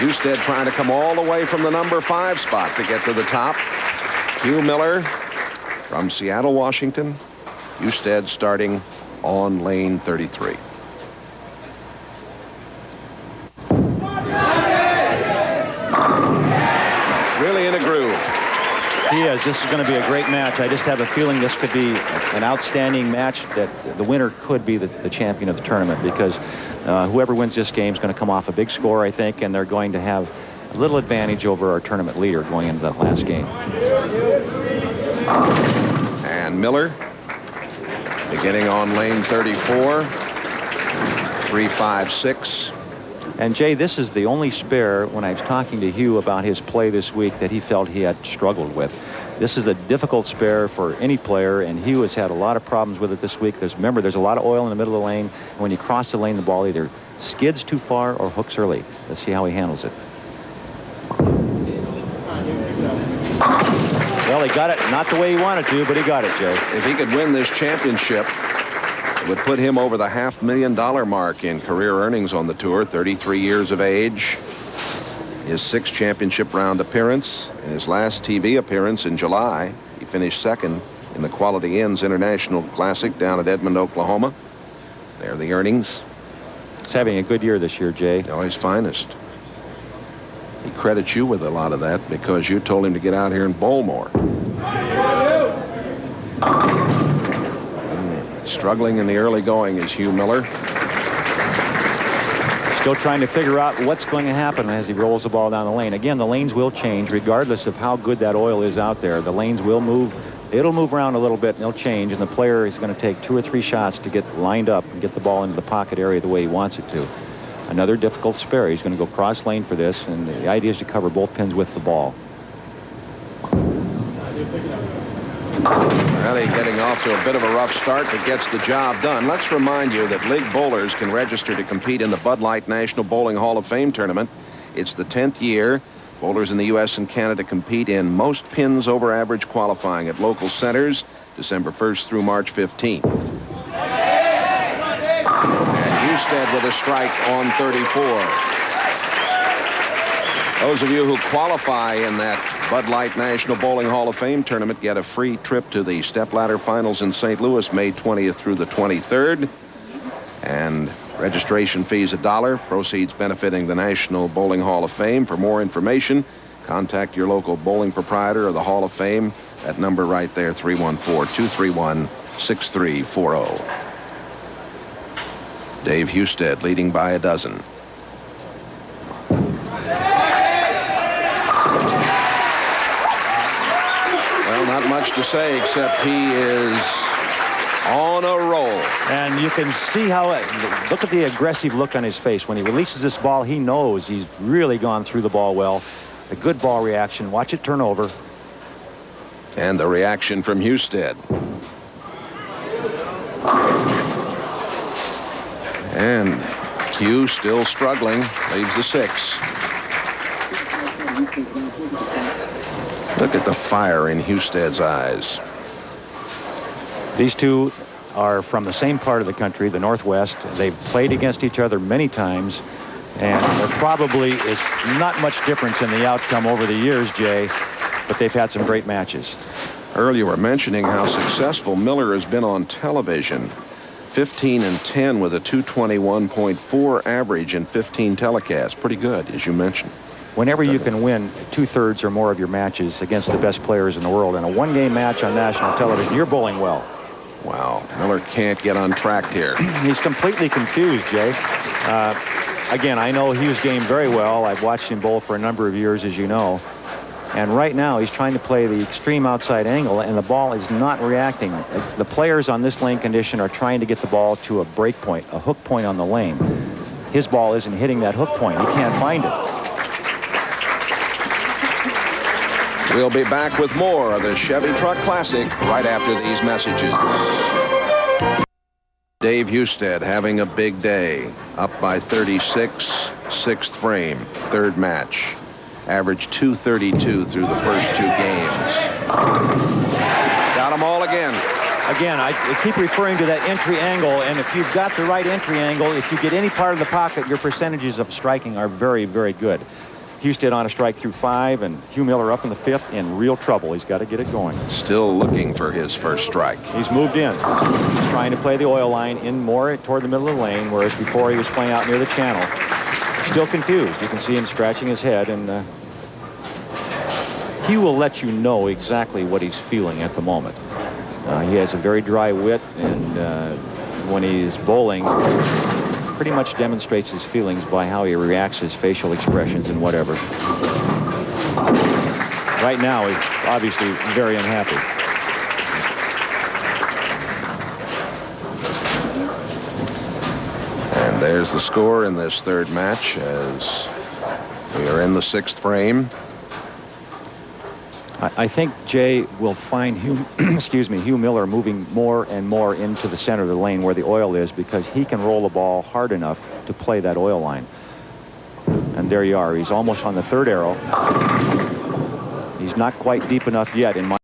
Husted trying to come all the way from the number 5 spot to get to the top. Hugh Miller from Seattle, Washington. Husted starting on lane 33. Really in a groove. He is. This is going to be a great match. I just have a feeling this could be an outstanding match, that the winner could be the champion of the tournament, because whoever wins this game is going to come off a big score, I think, and they're going to have a little advantage over our tournament leader going into that last game. And Miller beginning on lane 34. 3-5-6. And Jay, this is the only spare, when I was talking to Hugh about his play this week, that he felt he had struggled with. This is a difficult spare for any player, and Hugh has had a lot of problems with it this week. Remember, there's a lot of oil in the middle of the lane, and when you cross the lane, the ball either skids too far or hooks early. Let's see how he handles it. Well, he got it not the way he wanted to, but he got it, Jay. If he could win this championship, it would put him over the $500,000 mark in career earnings on the tour. 33 years of age. His 6th championship round appearance. In his last TV appearance in July, he finished 2nd in the Quality Inns International Classic down at Edmond, Oklahoma. There are the earnings. He's having a good year this year, Jay. Oh, his finest. He credits you with a lot of that because you told him to get out here and bowl more. Struggling in the early going is Hugh Miller. Still trying to figure out what's going to happen as he rolls the ball down the lane. Again, the lanes will change regardless of how good that oil is out there. The lanes will move. It'll move around a little bit and they'll change, and the player is going to take 2 or 3 shots to get lined up and get the ball into the pocket area the way he wants it to. Another difficult spare. He's going to go cross lane for this, and the idea is to cover both pins with the ball. Really getting off to a bit of a rough start, but gets the job done. Let's remind you that league bowlers can register to compete in the Bud Light National Bowling Hall of Fame tournament. It's the 10th year. Bowlers in the U.S. and Canada compete in most pins over average qualifying at local centers, December 1st through March 15th. And Husted with a strike on 34. Those of you who qualify in that Bud Light National Bowling Hall of Fame tournament get a free trip to the stepladder finals in St. Louis, May 20th through the 23rd. And registration fees $1. Proceeds benefiting the National Bowling Hall of Fame. For more information, contact your local bowling proprietor or the Hall of Fame. That number right there, 314-231-6340. Dave Husted leading by a dozen. Well, not much to say except he is on a roll. And you can see how, look at the aggressive look on his face. When he releases this ball, he knows he's really gone through the ball well. A good ball reaction. Watch it turn over. And the reaction from Husted. And Hugh still struggling, leaves the 6. Look at the fire in Husted's eyes. These two are from the same part of the country, the Northwest. They've played against each other many times, and there probably is not much difference in the outcome over the years, Jay, but they've had some great matches. Earlier, you were mentioning how successful Miller has been on television. 15-10 with a 221.4 average in 15 telecasts. Pretty good, as you mentioned. Whenever you can win 2/3 or more of your matches against the best players in the world in a one-game match on national television, you're bowling well. Wow, Miller can't get untracked here. He's completely confused, Jay. Again, I know Hugh's game very well. I've watched him bowl for a number of years, as you know. And right now, he's trying to play the extreme outside angle, and the ball is not reacting. The players on this lane condition are trying to get the ball to a break point, a hook point on the lane. His ball isn't hitting that hook point. He can't find it. We'll be back with more of the Chevy Truck Classic right after these messages. Dave Husted having a big day. Up by 36, 6th frame, 3rd match. Averaged 232 through the first 2 games. Got them all again. Again, I keep referring to that entry angle, and if you've got the right entry angle, if you get any part of the pocket, your percentages of striking are very, very good. Husted on a strike through 5, and Hugh Miller up in the 5th in real trouble. He's got to get it going. Still looking for his first strike. He's moved in. He's trying to play the oil line in more toward the middle of the lane, whereas before he was playing out near the channel. Still confused. You can see him scratching his head, and Hugh will let you know exactly what he's feeling at the moment. He has a very dry wit, and when he's bowling, pretty much demonstrates his feelings by how he reacts, his facial expressions and whatever. Right now, he's obviously very unhappy. And there's the score in this third match as we are in the 6th frame. I think Jay will find Hugh, Hugh Miller moving more and more into the center of the lane where the oil is, because he can roll the ball hard enough to play that oil line. And there you are. He's almost on the 3rd arrow. He's not quite deep enough yet in my